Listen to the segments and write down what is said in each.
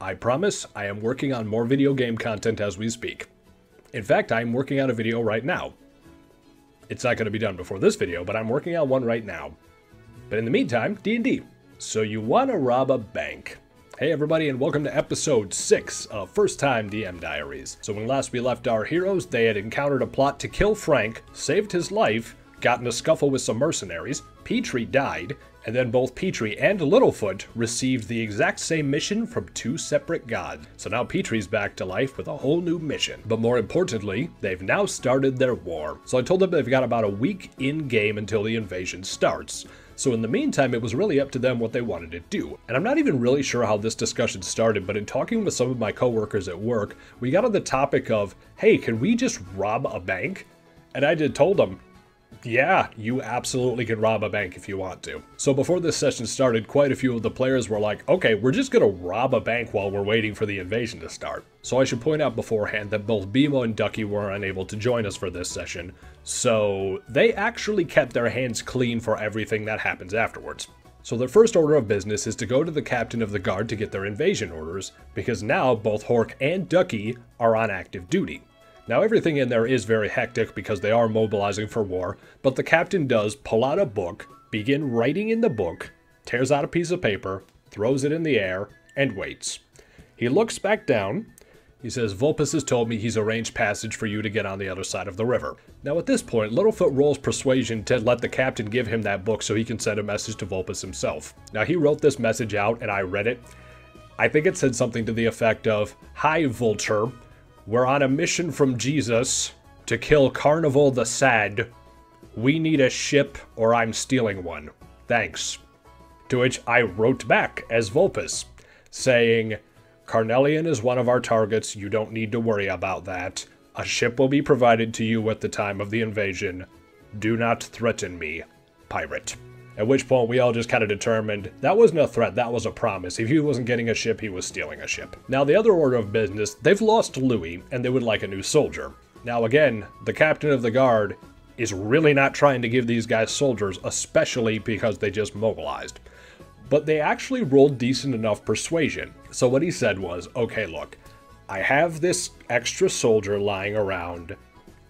I promise I am working on more video game content as we speak. In fact, I am working on a video right now. It's not going to be done before this video, but I'm working on one right now. But in the meantime, D&D. So you want to rob a bank. Hey everybody, and welcome to episode 6 of First Time DM Diaries. So when last we left our heroes, they had encountered a plot to kill Frank, saved his life, got in a scuffle with some mercenaries, Petrie died, and then both Petrie and Littlefoot received the exact same mission from two separate gods. So now Petrie's back to life with a whole new mission. But more importantly, they've now started their war. So I told them they've got about a week in-game until the invasion starts. So in the meantime, it was really up to them what they wanted to do. And I'm not even really sure how this discussion started, but in talking with some of my coworkers at work, we got on the topic of, hey, can we just rob a bank? And I told them, yeah, you absolutely can rob a bank if you want to. So before this session started, quite a few of the players were like, okay, we're just gonna rob a bank while we're waiting for the invasion to start. So I should point out beforehand that both Bimo and Ducky were unable to join us for this session, so they actually kept their hands clean for everything that happens afterwards. So their first order of business is to go to the captain of the guard to get their invasion orders, because now both Hork and Ducky are on active duty. Now everything in there is very hectic because they are mobilizing for war, but the captain does pull out a book, begin writing in the book, tears out a piece of paper, throws it in the air, and waits. He looks back down. He says, Vulpes has told me he's arranged passage for you to get on the other side of the river. Now at this point, Littlefoot rolls persuasion to let the captain give him that book so he can send a message to Vulpes himself. Now he wrote this message out and I read it. I think it said something to the effect of, "Hi Vulture. We're on a mission from Jesus to kill Carnival the Sad. We need a ship or I'm stealing one. Thanks." To which I wrote back as Vulpes, saying, "Carnelian is one of our targets. You don't need to worry about that. A ship will be provided to you at the time of the invasion. Do not threaten me, pirate." At which point we all just kind of determined that wasn't a threat, that was a promise. If he wasn't getting a ship, he was stealing a ship. Now the other order of business, they've lost Louis and they would like a new soldier. Now again, the captain of the guard is really not trying to give these guys soldiers, especially because they just mobilized. But they actually rolled decent enough persuasion. So what he said was, okay, look, I have this extra soldier lying around.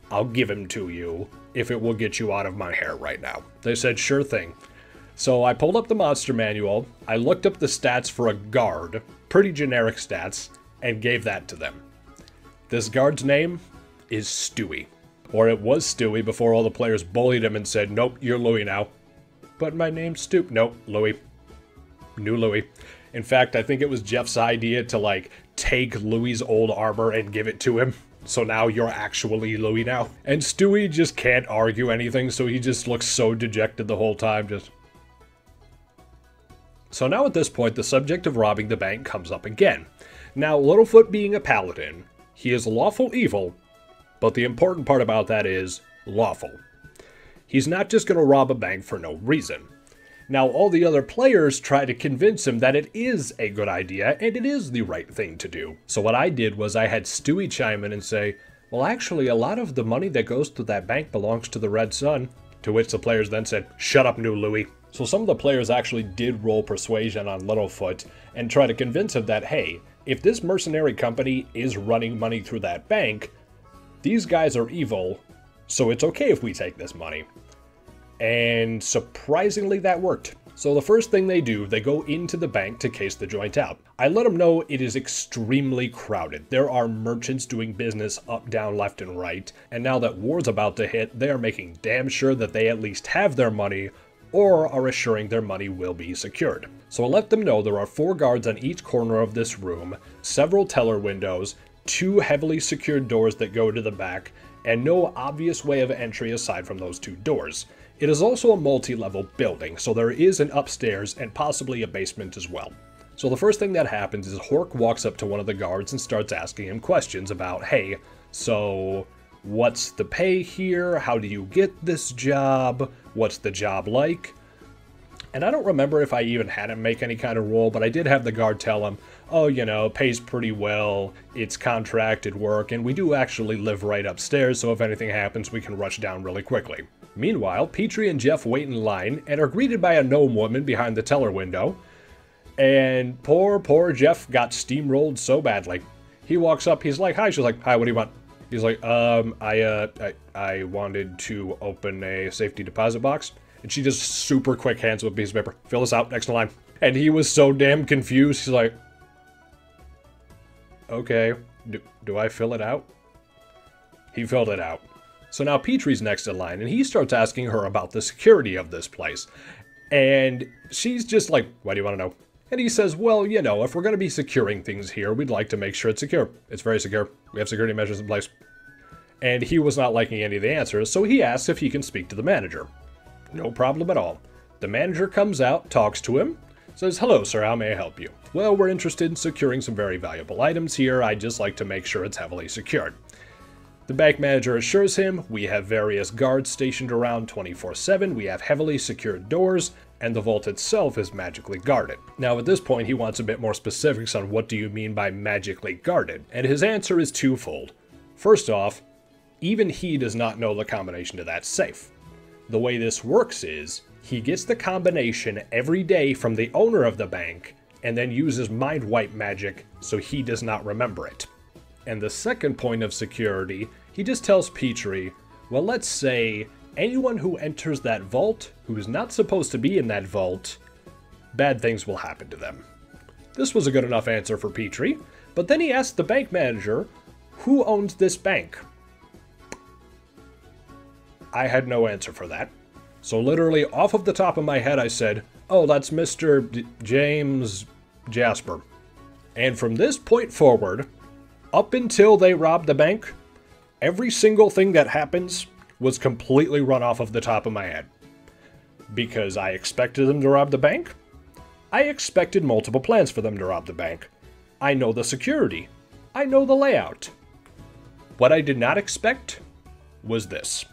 I'll give him to you if it will get you out of my hair right now. They said, sure thing. So I pulled up the monster manual, I looked up the stats for a guard, pretty generic stats, and gave that to them. This guard's name is Stewie. Or it was Stewie before all the players bullied him and said, nope, you're Louie now. But my name's Stu. Nope, Louie. New Louie. In fact, I think it was Jeff's idea to take Louie's old armor and give it to him. So now you're actually Louie now. And Stewie just can't argue anything, so he just looks so dejected the whole time, just... So now at this point, the subject of robbing the bank comes up again. Now, Littlefoot being a paladin, he is lawful evil, but the important part about that is lawful. He's not just going to rob a bank for no reason. Now, all the other players try to convince him that it is a good idea and it is the right thing to do. So what I did was I had Stewie chime in and say, well, actually, a lot of the money that goes to that bank belongs to the Red Sun. To which the players then said, shut up, new Louie. So some of the players actually did roll persuasion on Littlefoot and try to convince him that, hey, if this mercenary company is running money through that bank, these guys are evil, so it's okay if we take this money. And surprisingly, that worked. So the first thing they do, they go into the bank to case the joint out. I let them know it is extremely crowded. There are merchants doing business up, down, left, and right. And now that war's about to hit, they are making damn sure that they at least have their money or are assuring their money will be secured. So I let them know there are 4 guards on each corner of this room, several teller windows, 2 heavily secured doors that go to the back, and no obvious way of entry aside from those 2 doors. It is also a multi-level building, so there is an upstairs and possibly a basement as well. So the first thing that happens is Hork walks up to one of the guards and starts asking him questions about, hey, so what's the pay here? How do you get this job? What's the job like? And I don't remember if I even had him make any kind of roll, but I did have the guard tell him, oh, you know, pays pretty well, it's contracted work, and we do actually live right upstairs, so if anything happens, we can rush down really quickly. Meanwhile, Petrie and Jeff wait in line and are greeted by a gnome woman behind the teller window. And poor Jeff got steamrolled so badly. He walks up, he's like, hi. She's like, hi, what do you want? He's like, I wanted to open a safety deposit box. And she just super quick hands him a piece of paper. Fill this out, next in line. And he was so damn confused. He's like, okay, do I fill it out? He filled it out. So now Petrie's next in line, and he starts asking her about the security of this place. And she's just like, why do you want to know? And he says, well, you know, if we're going to be securing things here, we'd like to make sure it's secure. It's very secure. We have security measures in place. And he was not liking any of the answers, so he asks if he can speak to the manager. No problem at all. The manager comes out, talks to him, says, hello, sir, how may I help you? Well, we're interested in securing some very valuable items here. I'd just like to make sure it's heavily secured. The bank manager assures him, we have various guards stationed around 24/7, we have heavily secured doors, and the vault itself is magically guarded. Now at this point he wants a bit more specifics on what do you mean by magically guarded, and his answer is twofold. First off, even he does not know the combination to that safe. The way this works is, he gets the combination every day from the owner of the bank, and then uses mind wipe magic so he does not remember it. And the second point of security, he just tells Petrie, well, let's say anyone who enters that vault who is not supposed to be in that vault, bad things will happen to them. This was a good enough answer for Petrie, but then he asked the bank manager, who owns this bank? I had no answer for that. So literally off of the top of my head I said, oh, that's Mr. James Jasper. And from this point forward, up until they robbed the bank, every single thing that happens was completely run off of the top of my head. Because I expected them to rob the bank. I expected multiple plans for them to rob the bank. I know the security. I know the layout. What I did not expect was this.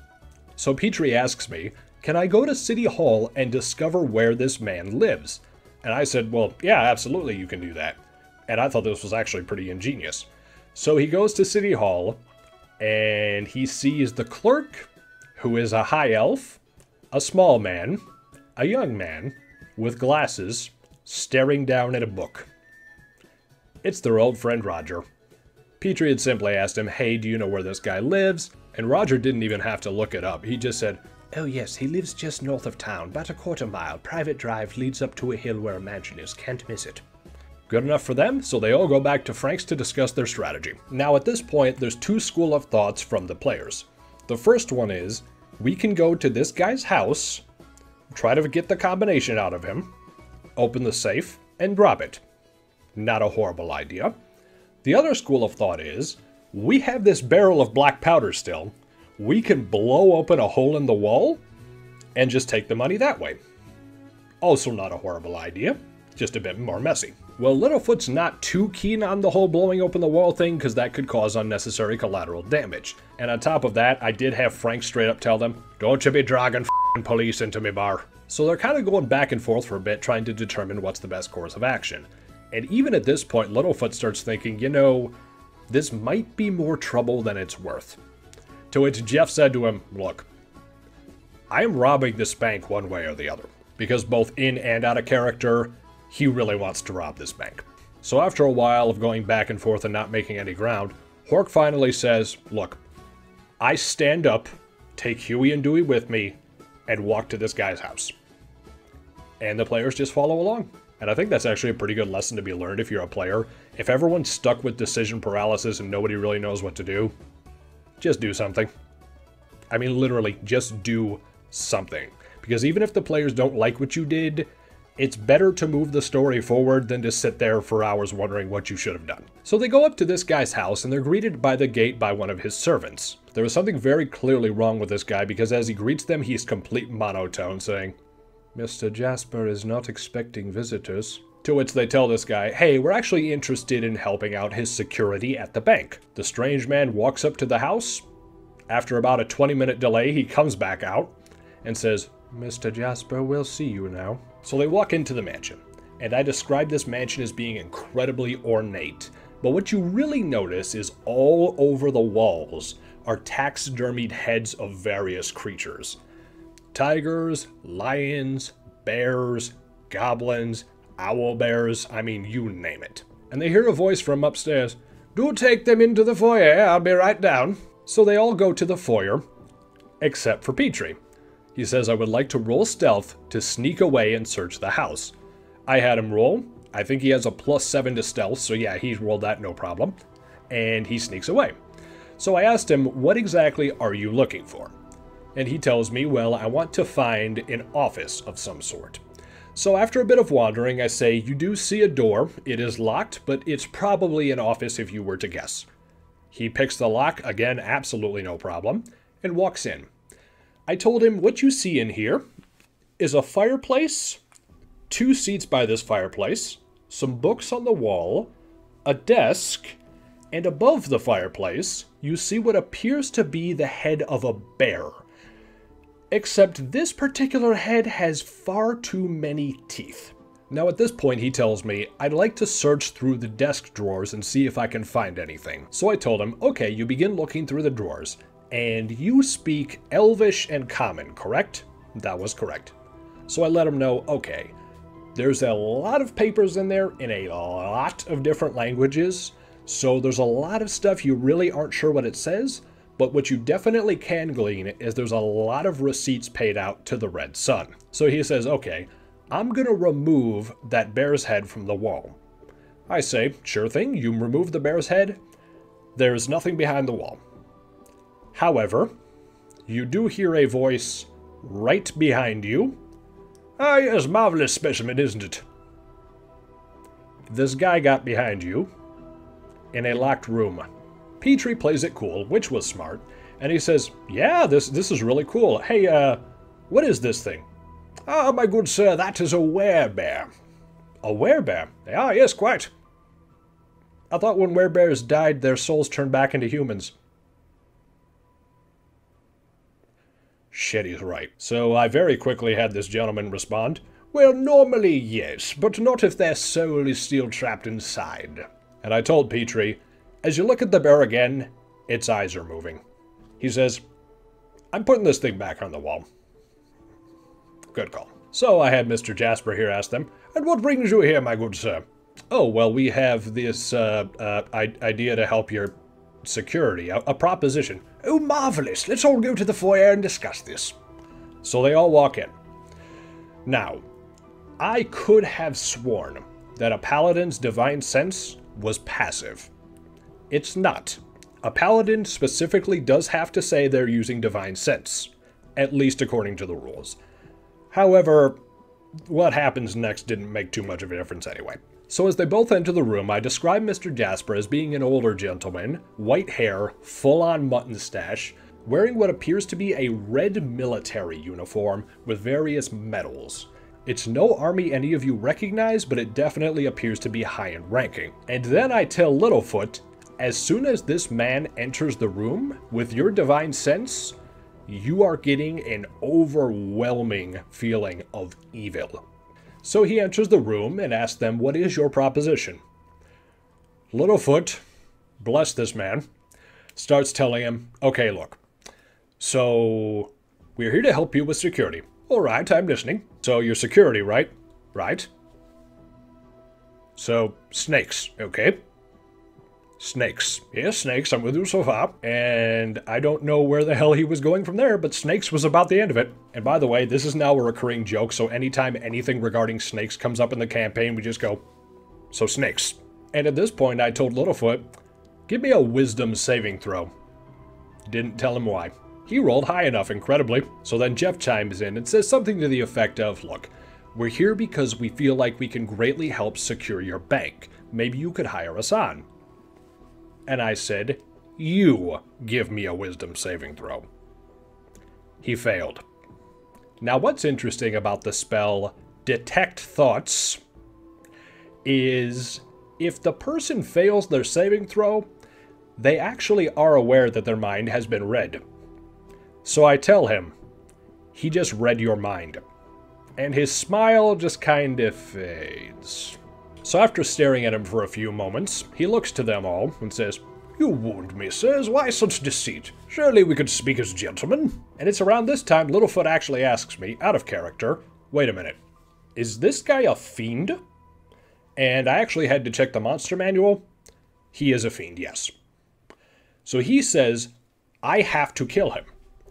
So Petrie asks me, can I go to City Hall and discover where this man lives? And I said, well, yeah, absolutely you can do that. And I thought this was actually pretty ingenious. So he goes to City Hall, and he sees the clerk, who is a high elf, a small man, a young man, with glasses, staring down at a book. It's their old friend Roger. Petrie had simply asked him, hey, do you know where this guy lives? And Roger didn't even have to look it up. He just said, oh yes, he lives just north of town, about a quarter mile. Private drive leads up to a hill where a mansion is. Can't miss it. Good enough for them, so they all go back to Frank's to discuss their strategy. Now at this point, there's two schools of thoughts from the players. The first one is, we can go to this guy's house, try to get the combination out of him, open the safe, and drop it. Not a horrible idea. The other school of thought is, we have this barrel of black powder still, we can blow open a hole in the wall, and just take the money that way. Also not a horrible idea, just a bit more messy. Well, Littlefoot's not too keen on the whole blowing open the wall thing because that could cause unnecessary collateral damage. And on top of that, I did have Frank straight up tell them, don't you be dragging f***ing police into me bar. So they're kind of going back and forth for a bit trying to determine what's the best course of action. And even at this point, Littlefoot starts thinking, you know, this might be more trouble than it's worth. To which Jeff said to him, look, I'm robbing this bank one way or the other. Because both in and out of character, he really wants to rob this bank. So after a while of going back and forth and not making any ground, Hork finally says, look, I stand up, take Huey and Dewey with me, and walk to this guy's house. And the players just follow along. And I think that's actually a pretty good lesson to be learned if you're a player. If everyone's stuck with decision paralysis and nobody really knows what to do, just do something. I mean, literally, just do something. Because even if the players don't like what you did, it's better to move the story forward than to sit there for hours wondering what you should have done. So they go up to this guy's house and they're greeted by the gate by one of his servants. There was something very clearly wrong with this guy because as he greets them, he's complete monotone saying, Mr. Jasper is not expecting visitors. To which they tell this guy, hey, we're actually interested in helping out his security at the bank. The strange man walks up to the house. After about a 20-minute delay, he comes back out and says, Mr. Jasper, we'll see you now. So they walk into the mansion, and I describe this mansion as being incredibly ornate. But what you really notice is all over the walls are taxidermied heads of various creatures. Tigers, lions, bears, goblins, owl bears, I mean, you name it. And they hear a voice from upstairs. Do take them into the foyer, I'll be right down. So they all go to the foyer, except for Petrie. He says, I would like to roll stealth to sneak away and search the house. I had him roll. I think he has a +7 to stealth, so yeah, he rolled that no problem. And he sneaks away. So I asked him, what exactly are you looking for? And he tells me, well, I want to find an office of some sort. So after a bit of wandering, I say, you do see a door. It is locked, but it's probably an office if you were to guess. He picks the lock, again, absolutely no problem, and walks in. I told him, what you see in here is a fireplace, 2 seats by this fireplace, some books on the wall, a desk, and above the fireplace, you see what appears to be the head of a bear. Except this particular head has far too many teeth. Now at this point he tells me, I'd like to search through the desk drawers and see if I can find anything. So I told him, okay, you begin looking through the drawers, and you speak Elvish and Common, correct? That was correct. So I let him know, okay, there's a lot of papers in there in a lot of different languages, so there's a lot of stuff you really aren't sure what it says, but what you definitely can glean is there's a lot of receipts paid out to the Red Sun. So he says, okay, I'm gonna remove that bear's head from the wall. I say, sure thing, you remove the bear's head, there's nothing behind the wall. However, you do hear a voice right behind you. Ah, yes, marvelous specimen, isn't it? This guy got behind you in a locked room. Petrie plays it cool, which was smart, and he says, yeah, this is really cool. Hey, what is this thing? Ah, my good sir, that is a werebear. A werebear? Ah, yes, quite. I thought when werebears died, their souls turned back into humans. Shit, he's right. So I very quickly had this gentleman respond, well, normally yes, but not if their soul is still trapped inside. And I told Petrie, as you look at the bear again, its eyes are moving. He says, I'm putting this thing back on the wall. Good call. So I had Mr. Jasper here ask them, and what brings you here, my good sir? Oh, well, we have this idea to help your security, a proposition. Oh, marvelous. Let's all go to the foyer and discuss this. So they all walk in. Now, I could have sworn that a paladin's divine sense was passive. It's not. A paladin specifically does have to say they're using divine sense, at least according to the rules. However, what happens next didn't make too much of a difference anyway. So as they both enter the room, I describe Mr. Jasper as being an older gentleman, white hair, full-on mutton stash, wearing what appears to be a red military uniform with various medals. It's no army any of you recognize, but it definitely appears to be high in ranking. And then I tell Littlefoot, as soon as this man enters the room, with your divine sense, you are getting an overwhelming feeling of evil. So he enters the room and asks them, what is your proposition? Littlefoot, bless this man, starts telling him, okay, look, so we're here to help you with security. All right, I'm listening. So you're security, right? Right. So, snakes, okay? Snakes. Yes, snakes, I'm with you so far. And I don't know where the hell he was going from there, but snakes was about the end of it. And by the way, this is now a recurring joke, so anytime anything regarding snakes comes up in the campaign, we just go, so snakes. And at this point, I told Littlefoot, give me a wisdom saving throw. Didn't tell him why. He rolled high enough, incredibly. So then Jeff chimes in and says something to the effect of, look, we're here because we feel like we can greatly help secure your bank. Maybe you could hire us on. And I said, you give me a wisdom saving throw. He failed. Now what's interesting about the spell Detect Thoughts is if the person fails their saving throw, they actually are aware that their mind has been read. So I tell him, he just read your mind. And his smile just kind of fades. So after staring at him for a few moments, he looks to them all and says, you wound me, sirs. Why such deceit? Surely we could speak as gentlemen. And it's around this time Littlefoot actually asks me, out of character, wait a minute, is this guy a fiend? And I actually had to check the monster manual. He is a fiend, yes. So he says, I have to kill him.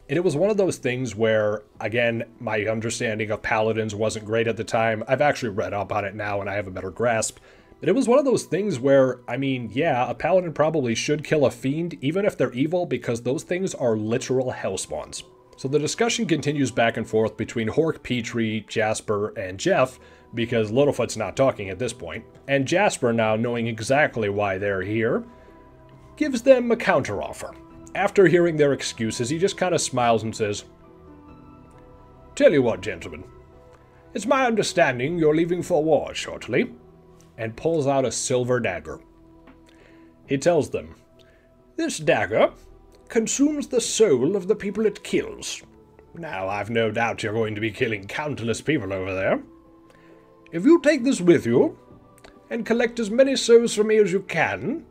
And it was one of those things where, again, my understanding of paladins wasn't great at the time. I've actually read up on it now and I have a better grasp. But it was one of those things where, I mean, yeah, a paladin probably should kill a fiend, even if they're evil, because those things are literal hellspawns. So the discussion continues back and forth between Hork, Petrie, Jasper, and Jeff, because Littlefoot's not talking at this point. And Jasper, now knowing exactly why they're here, gives them a counteroffer. After hearing their excuses, he just kind of smiles and says, "Tell you what, gentlemen, it's my understanding you're leaving for war shortly," and pulls out a silver dagger. He tells them, "This dagger consumes the soul of the people it kills. Now, I've no doubt you're going to be killing countless people over there. If you take this with you, and collect as many souls from me as you can,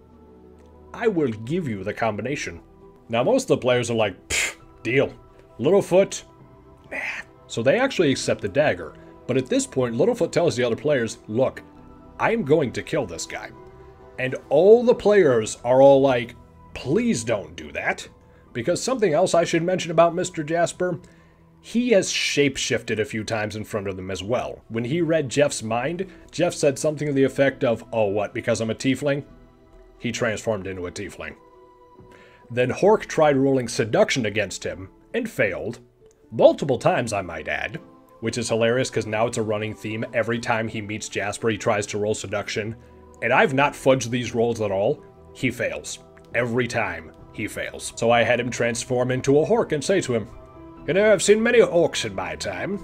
I will give you the combination." Now, most of the players are like, "Pfft, deal. Littlefoot, nah." So they actually accept the dagger. But at this point, Littlefoot tells the other players, "Look, I'm going to kill this guy." And all the players are all like, "Please don't do that." Because something else I should mention about Mr. Jasper, he has shapeshifted a few times in front of them as well. When he read Jeff's mind, Jeff said something to the effect of, "Oh, what, because I'm a tiefling?" He transformed into a tiefling. Then Hork tried rolling seduction against him, and failed. Multiple times, I might add. Which is hilarious, because now it's a running theme. Every time he meets Jasper, he tries to roll seduction. And I've not fudged these rolls at all. He fails. Every time, he fails. So I had him transform into a Hork and say to him, "You know, I've seen many orcs in my time.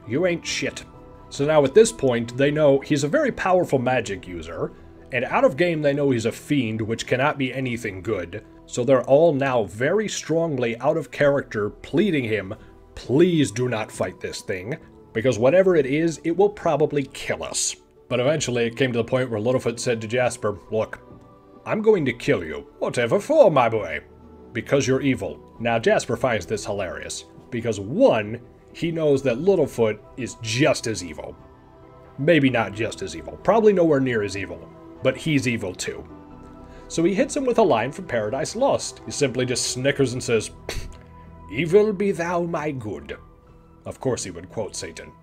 You ain't shit." So now at this point, they know he's a very powerful magic user. And out of game, they know he's a fiend, which cannot be anything good. So they're all now very strongly out of character, pleading him, "Please do not fight this thing, because whatever it is, it will probably kill us." But eventually it came to the point where Littlefoot said to Jasper, "Look, I'm going to kill you." "Whatever for, my boy?" "Because you're evil." Now Jasper finds this hilarious, because one, he knows that Littlefoot is just as evil. Maybe not just as evil, probably nowhere near as evil. But he's evil too. So he hits him with a line from Paradise Lost. He simply just snickers and says, "Evil be thou my good." Of course he would quote Satan.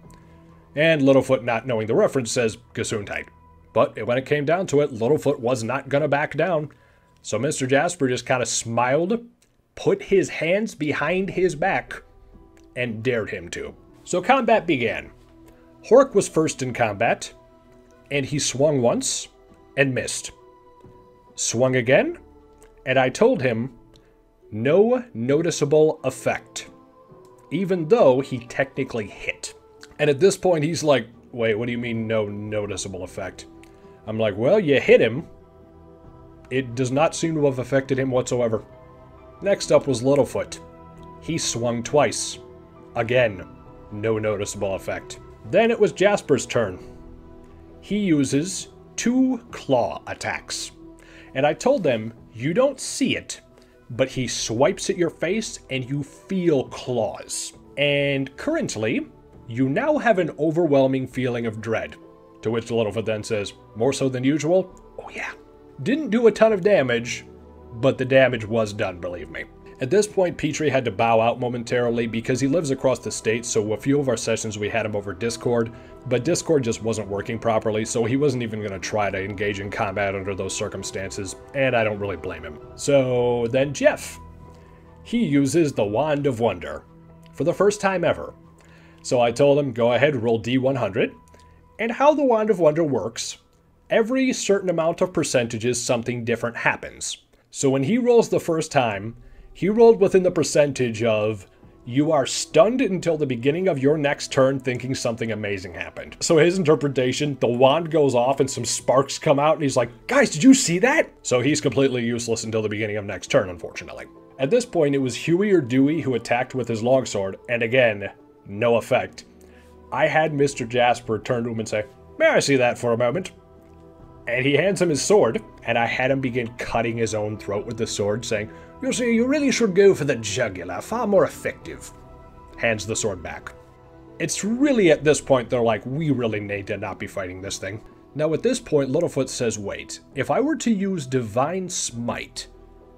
And Littlefoot, not knowing the reference, says, "Gesundheit." But when it came down to it, Littlefoot was not gonna back down. So Mr. Jasper just kind of smiled, put his hands behind his back, and dared him to. So combat began. Hork was first in combat, and he swung once, and missed. Swung again, and I told him, no noticeable effect, even though he technically hit. And at this point, he's like, "Wait, what do you mean no noticeable effect?" I'm like, "Well, you hit him. It does not seem to have affected him whatsoever." Next up was Littlefoot. He swung twice. Again, no noticeable effect. Then it was Jasper's turn. He uses 2 claw attacks. And I told them, you don't see it, but he swipes at your face and you feel claws. And currently, you now have an overwhelming feeling of dread. To which Littlefoot then says, "More so than usual?" "Oh yeah." Didn't do a ton of damage, but the damage was done, believe me. At this point, Petrie had to bow out momentarily because he lives across the state, so a few of our sessions we had him over Discord, but Discord just wasn't working properly, so he wasn't even going to try to engage in combat under those circumstances, and I don't really blame him. So then Jeff. He uses the Wand of Wonder for the first time ever. So I told him, go ahead, roll D100, and how the Wand of Wonder works, every certain amount of percentages something different happens. So when he rolls the first time, he rolled within the percentage of, you are stunned until the beginning of your next turn thinking something amazing happened. So his interpretation, the wand goes off and some sparks come out and he's like, "Guys, did you see that?" So he's completely useless until the beginning of next turn, unfortunately. At this point, it was Huey or Dewey who attacked with his longsword, and again, no effect. I had Mr. Jasper turn to him and say, "May I see that for a moment?" And he hands him his sword, and I had him begin cutting his own throat with the sword, saying, "You see, you really should go for the jugular, far more effective." Hands the sword back. It's really at this point they're like, we really need to not be fighting this thing. Now at this point, Littlefoot says, wait, if I were to use Divine Smite,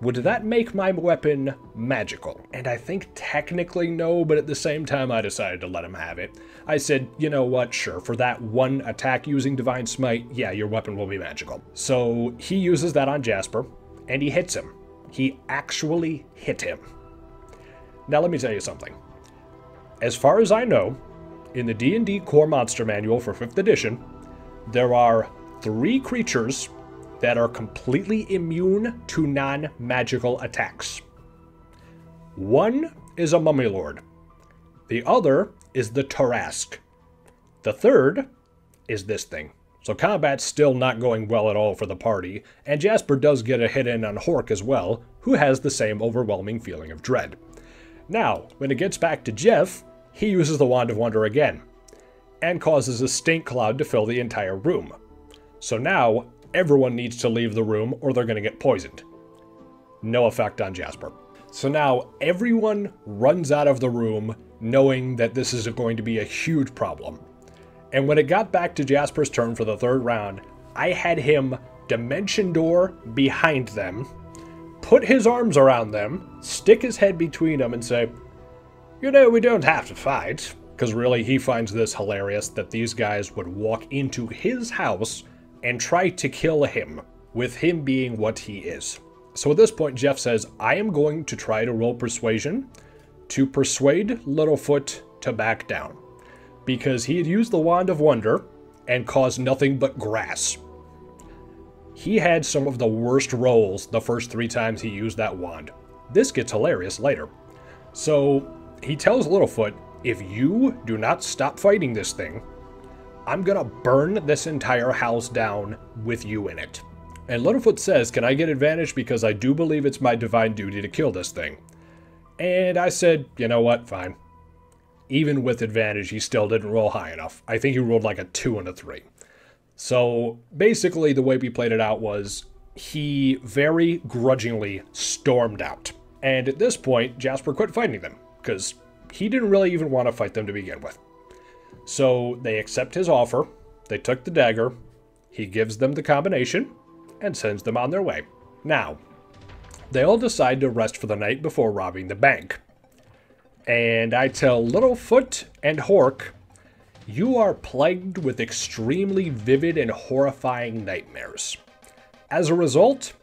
would that make my weapon magical? And I think technically no, but at the same time I decided to let him have it. I said, you know what, sure, for that one attack using Divine Smite, yeah, your weapon will be magical. So he uses that on Jasper, and he hits him. He actually hit him. Now let me tell you something. As far as I know, in the D&D Core Monster Manual for 5th edition, there are 3 creatures that are completely immune to non-magical attacks. One is a Mummy Lord. The other is the Tarrasque. The third is this thing. So combat's still not going well at all for the party, and Jasper does get a hit in on Hork as well, who has the same overwhelming feeling of dread. Now, when it gets back to Jeff, he uses the Wand of Wonder again, and causes a stink cloud to fill the entire room. So now, everyone needs to leave the room or they're going to get poisoned. No effect on Jasper. So now everyone runs out of the room knowing that this is going to be a huge problem. And when it got back to Jasper's turn for the 3rd round, I had him dimension door behind them, put his arms around them, stick his head between them and say, you know, we don't have to fight. Because really he finds this hilarious that these guys would walk into his house and try to kill him, with him being what he is. So at this point, Jeff says, I am going to try to roll persuasion to persuade Littlefoot to back down, because he had used the Wand of Wonder and caused nothing but grass. He had some of the worst rolls the first 3 times he used that wand. This gets hilarious later. So he tells Littlefoot, if you do not stop fighting this thing, I'm gonna burn this entire house down with you in it. And Littlefoot says, can I get advantage because I do believe it's my divine duty to kill this thing? And I said, you know what, fine. Even with advantage, he still didn't roll high enough. I think he rolled like a 2 and a 3. So basically the way we played it out was he very grudgingly stormed out. And at this point, Jasper quit fighting them because he didn't really even want to fight them to begin with. So they accept his offer, they took the dagger, he gives them the combination, and sends them on their way. Now, they all decide to rest for the night before robbing the bank. And I tell Littlefoot and Hork, you are plagued with extremely vivid and horrifying nightmares. As a result,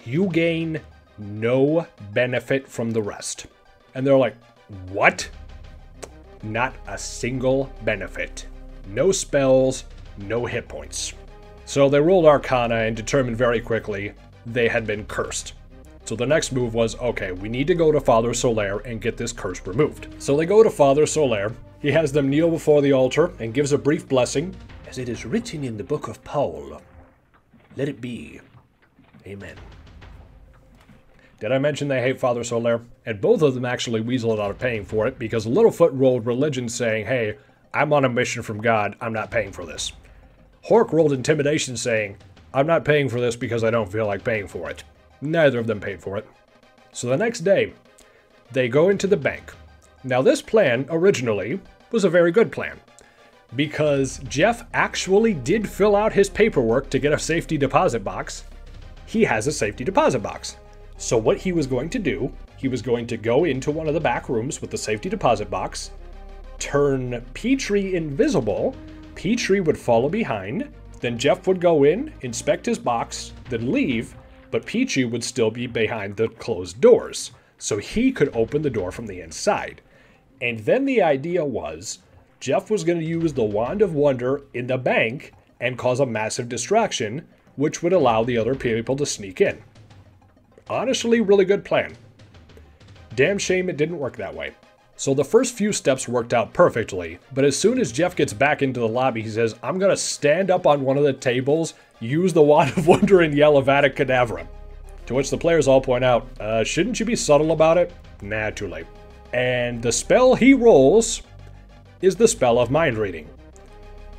you gain no benefit from the rest. And they're like, what? Not a single benefit. No spells, no hit points. So they rolled Arcana and determined very quickly they had been cursed. So the next move was, okay, we need to go to Father Solaire and get this curse removed. So they go to Father Solaire. He has them kneel before the altar and gives a brief blessing. As it is written in the book of Paul, let it be. Amen. Did I mention they hate Father Solaire? And both of them actually weaseled out of paying for it because Littlefoot rolled religion saying, hey, I'm on a mission from God, I'm not paying for this. Hork rolled intimidation saying, I'm not paying for this because I don't feel like paying for it. Neither of them paid for it. So the next day, they go into the bank. Now this plan, originally, was a very good plan. Because Jeff actually did fill out his paperwork to get a safety deposit box. He has a safety deposit box. So what he was going to do, he was going to go into one of the back rooms with the safety deposit box, turn Petrie invisible, Petrie would follow behind, then Jeff would go in, inspect his box, then leave, but Petrie would still be behind the closed doors, so he could open the door from the inside. And then the idea was, Jeff was going to use the Wand of Wonder in the bank and cause a massive distraction, which would allow the other people to sneak in. Honestly, really good plan. Damn shame it didn't work that way. So the first few steps worked out perfectly, but as soon as Jeff gets back into the lobby, he says, I'm gonna stand up on one of the tables, use the Wand of Wonder, and yell Avada Kedavra. To which the players all point out, shouldn't you be subtle about it? Nah, too late. And the spell he rolls is the spell of mind reading.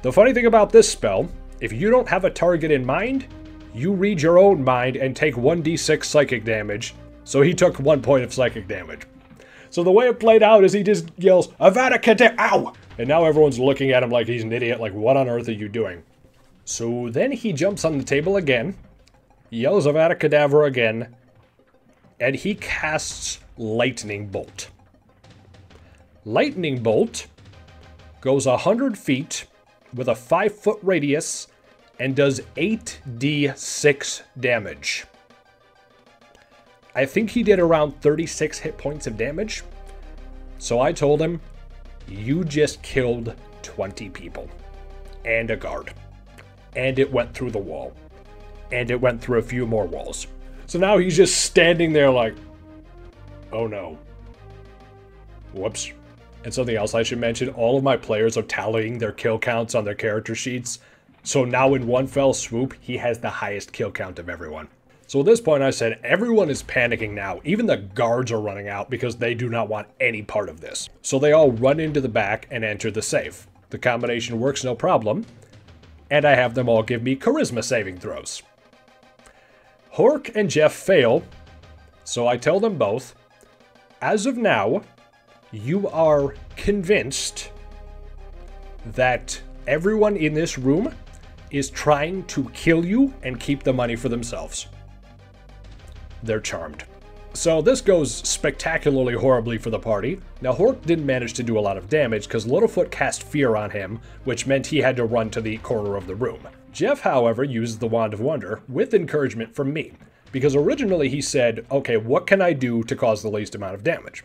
The funny thing about this spell, if you don't have a target in mind, you read your own mind and take 1d6 psychic damage, so he took 1 point of psychic damage. So the way it played out is he just yells, Avada Kedavra, ow! And now everyone's looking at him like he's an idiot, like what on earth are you doing? So then he jumps on the table again, yells Avada Kedavra again, and he casts Lightning Bolt. Lightning Bolt goes 100 feet with a 5-foot radius and does 8d6 damage. I think he did around 36 hit points of damage. So I told him, you just killed 20 people. And a guard. And it went through the wall. And it went through a few more walls. So now he's just standing there like, oh no. Whoops. And something else I should mention, all of my players are tallying their kill counts on their character sheets. So now in one fell swoop, he has the highest kill count of everyone. So at this point I said, everyone is panicking now. Even the guards are running out because they do not want any part of this. So they all run into the back and enter the safe. The combination works no problem. And I have them all give me charisma saving throws. Hork and Jeff fail. So I tell them both, as of now, you are convinced that everyone in this room is trying to kill you and keep the money for themselves. They're charmed. So this goes spectacularly horribly for the party. Now Hork didn't manage to do a lot of damage because Littlefoot cast fear on him, which meant he had to run to the corner of the room. Jeff, however, used the Wand of Wonder with encouragement from me, because originally he said, okay, what can I do to cause the least amount of damage?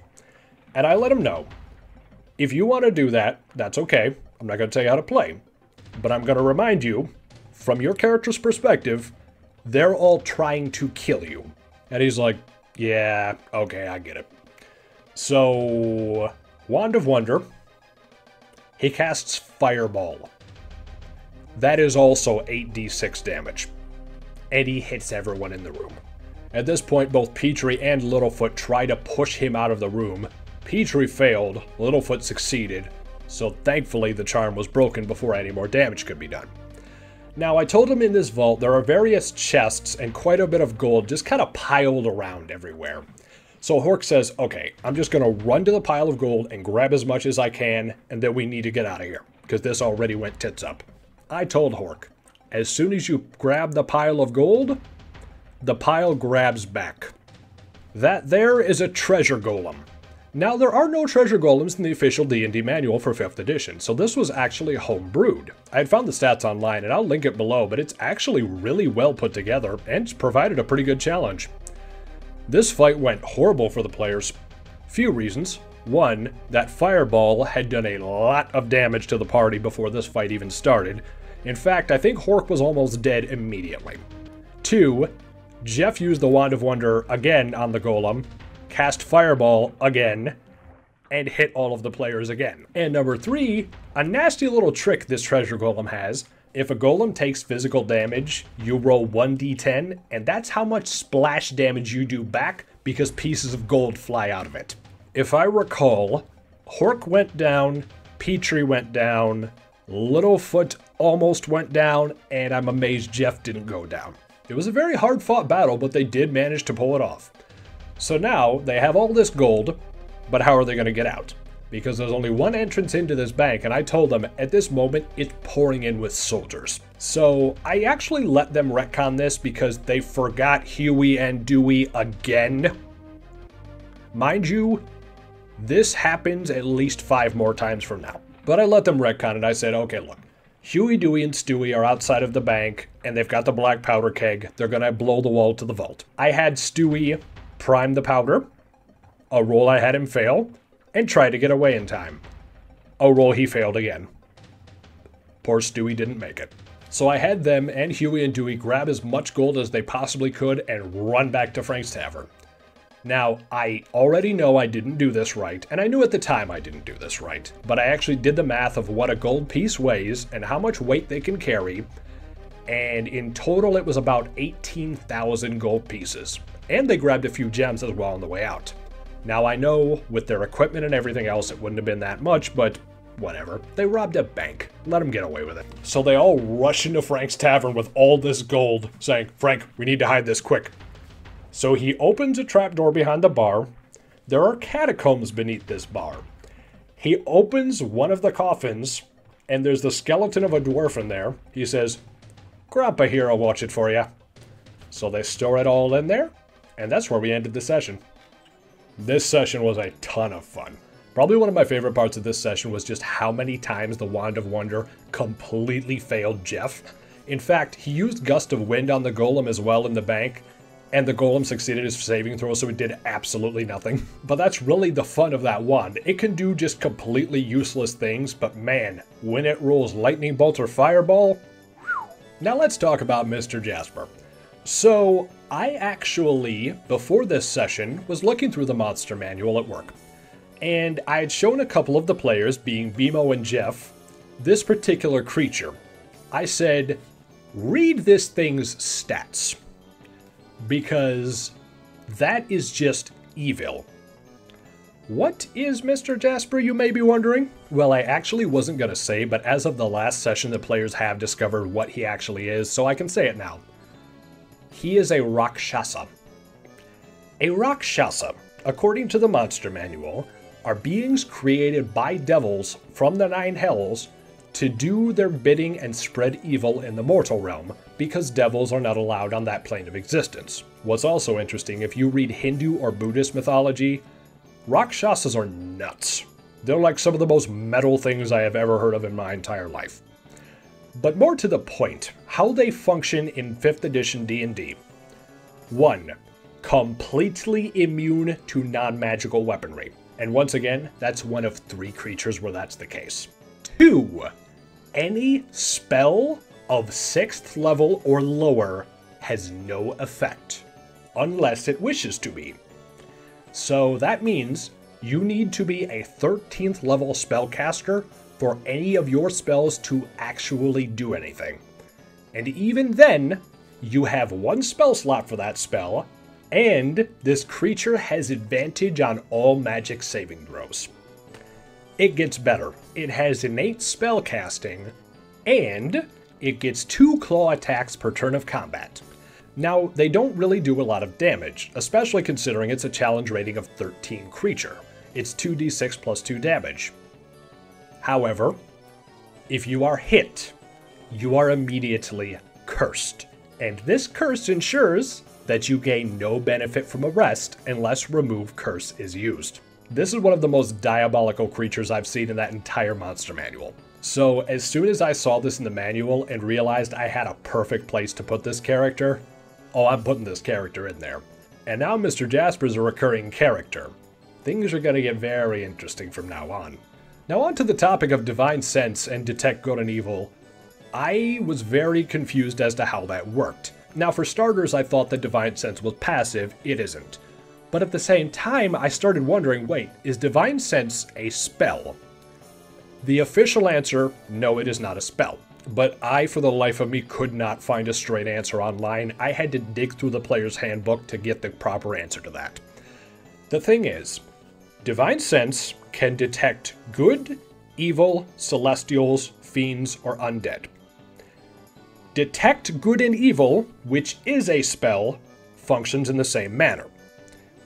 And I let him know, if you want to do that, that's okay. I'm not going to tell you how to play. But I'm going to remind you, from your character's perspective, they're all trying to kill you. And he's like, yeah, okay, I get it. So, Wand of Wonder, he casts Fireball. That is also 8d6 damage. And he hits everyone in the room. At this point, both Petrie and Littlefoot try to push him out of the room. Petrie failed, Littlefoot succeeded, so thankfully the charm was broken before any more damage could be done. Now, I told him in this vault there are various chests and quite a bit of gold just kind of piled around everywhere. So Hork says, okay, I'm just going to run to the pile of gold and grab as much as I can, and then we need to get out of here, because this already went tits up. I told Hork, as soon as you grab the pile of gold, the pile grabs back. That there is a treasure golem. Now, there are no treasure golems in the official D&D manual for 5th edition, so this was actually homebrewed. I had found the stats online, and I'll link it below, but it's actually really well put together, and it's provided a pretty good challenge. This fight went horrible for the players. Few reasons. One, that fireball had done a lot of damage to the party before this fight even started. In fact, I think Hork was almost dead immediately. Two, Jeff used the Wand of Wonder again on the golem, cast Fireball again, and hit all of the players again. And number three, a nasty little trick this treasure golem has. If a golem takes physical damage, you roll 1d10, and that's how much splash damage you do back because pieces of gold fly out of it. If I recall, Hork went down, Petrie went down, Littlefoot almost went down, and I'm amazed Jeff didn't go down. It was a very hard-fought battle, but they did manage to pull it off. So now, they have all this gold, but how are they going to get out? Because there's only one entrance into this bank, and I told them, at this moment, it's pouring in with soldiers. So, I actually let them retcon this because they forgot Huey and Dewey again. Mind you, this happens at least 5 more times from now. But I let them retcon it. I said, okay, look. Huey, Dewey, and Stewie are outside of the bank, and they've got the black powder keg. They're going to blow the wall to the vault. I had Stewie prime the powder, a roll I had him fail, and try to get away in time. A roll he failed again. Poor Stewie didn't make it. So I had them and Huey and Dewey grab as much gold as they possibly could and run back to Frank's Tavern. Now, I already know I didn't do this right, and I knew at the time I didn't do this right, but I actually did the math of what a gold piece weighs and how much weight they can carry, and in total it was about 18,000 gold pieces. And they grabbed a few gems as well on the way out. Now I know, with their equipment and everything else, it wouldn't have been that much, but whatever. They robbed a bank. Let them get away with it. So they all rush into Frank's Tavern with all this gold, saying, Frank, we need to hide this quick. So he opens a trapdoor behind the bar. There are catacombs beneath this bar. He opens one of the coffins, and there's the skeleton of a dwarf in there. He says, Grandpa here will watch it for you. So they store it all in there, and that's where we ended the session. This session was a ton of fun. Probably one of my favorite parts of this session was just how many times the Wand of Wonder completely failed Jeff. In fact, he used Gust of Wind on the Golem as well in the bank, and the Golem succeeded his saving throw, so it did absolutely nothing. But that's really the fun of that wand. It can do just completely useless things, but man, when it rolls Lightning Bolt or Fireball... Whew. Now let's talk about Mr. Jasper. So, I actually, before this session, was looking through the monster manual at work. And I had shown a couple of the players, being Bimo and Jeff, this particular creature. I said, read this thing's stats, because that is just evil. What is Mr. Jasper, you may be wondering? Well, I actually wasn't going to say, but as of the last session, the players have discovered what he actually is, so I can say it now. He is a Rakshasa. A Rakshasa, according to the monster manual, are beings created by devils from the 9 hells to do their bidding and spread evil in the mortal realm, because devils are not allowed on that plane of existence. What's also interesting, if you read Hindu or Buddhist mythology, Rakshasas are nuts. They're like some of the most metal things I have ever heard of in my entire life. But more to the point, how they function in 5th edition D&D. 1. Completely immune to non-magical weaponry. And once again, that's one of 3 creatures where that's the case. 2. Any spell of 6th level or lower has no effect, unless it wishes to be. So that means you need to be a 13th level spellcaster for any of your spells to actually do anything. And even then, you have 1 spell slot for that spell, and this creature has advantage on all magic saving throws. It gets better. It has innate spellcasting, and it gets 2 claw attacks per turn of combat. Now, they don't really do a lot of damage, especially considering it's a challenge rating of 13 creature. It's 2d6 plus 2 damage. However, if you are hit, you are immediately cursed. And this curse ensures that you gain no benefit from a rest unless Remove Curse is used. This is one of the most diabolical creatures I've seen in that entire monster manual. So as soon as I saw this in the manual and realized I had a perfect place to put this character, oh, I'm putting this character in there. And now Mr. Jasper's a recurring character. Things are going to get very interesting from now on. Now on to the topic of Divine Sense and Detect Good and Evil. I was very confused as to how that worked. Now for starters, I thought that Divine Sense was passive. It isn't. But at the same time, I started wondering, wait, is Divine Sense a spell? The official answer, no, it is not a spell. But I, for the life of me, could not find a straight answer online. I had to dig through the player's handbook to get the proper answer to that. The thing is, Divine Sense can detect good, evil, celestials, fiends, or undead. Detect Good and Evil, which is a spell, functions in the same manner.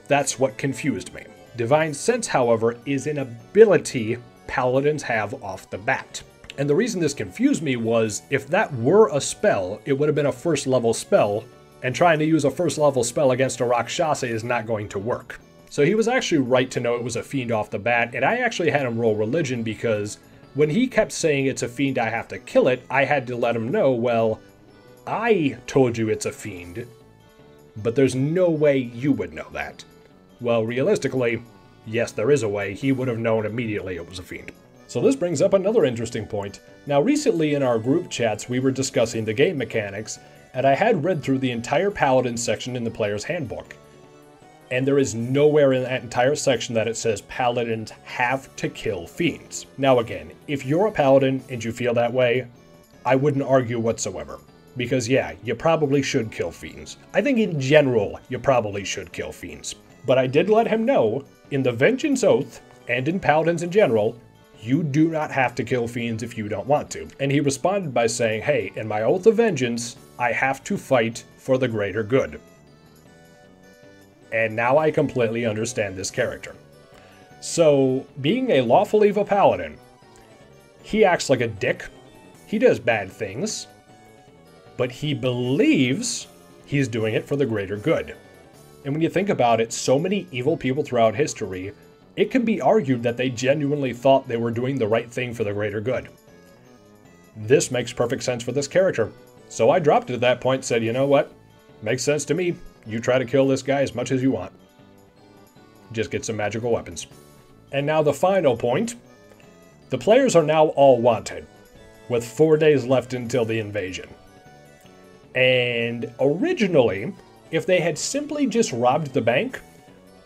That's what confused me. Divine Sense, however, is an ability paladins have off the bat. And the reason this confused me was, if that were a spell, it would have been a 1st level spell, and trying to use a 1st level spell against a Rakshasa is not going to work. So he was actually right to know it was a fiend off the bat, and I actually had him roll religion because when he kept saying it's a fiend, I have to kill it, I had to let him know, well, I told you it's a fiend, but there's no way you would know that. Well, realistically, yes, there is a way. He would have known immediately it was a fiend. So this brings up another interesting point. Now recently in our group chats, we were discussing the game mechanics, and I had read through the entire Paladin section in the player's handbook. And there is nowhere in that entire section that it says Paladins have to kill fiends. Now again, if you're a Paladin and you feel that way, I wouldn't argue whatsoever. Because yeah, you probably should kill fiends. I think in general, you probably should kill fiends. But I did let him know, in the Vengeance Oath, and in Paladins in general, you do not have to kill fiends if you don't want to. And he responded by saying, hey, in my Oath of Vengeance, I have to fight for the greater good. And now I completely understand this character. So, being a lawful evil paladin, he acts like a dick, he does bad things, but he believes he's doing it for the greater good. And when you think about it, so many evil people throughout history, it can be argued that they genuinely thought they were doing the right thing for the greater good. This makes perfect sense for this character. So I dropped it at that point and said, you know what? Makes sense to me. You try to kill this guy as much as you want. Just get some magical weapons. And now the final point. The players are now all wanted, with 4 days left until the invasion. And originally, if they had simply just robbed the bank,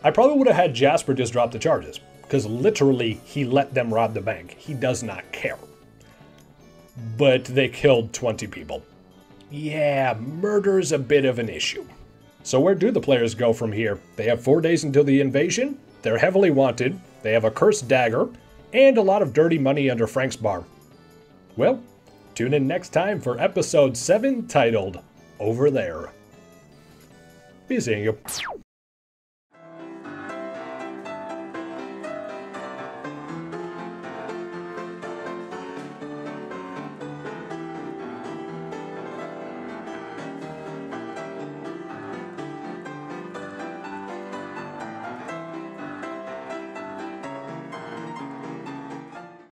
I probably would have had Jasper just drop the charges, because literally he let them rob the bank. He does not care. But they killed 20 people. Yeah, murder's a bit of an issue. So where do the players go from here? They have 4 days until the invasion, they're heavily wanted, they have a cursed dagger, and a lot of dirty money under Frank's bar. Well, tune in next time for episode 7 titled Over There. Be seeing you.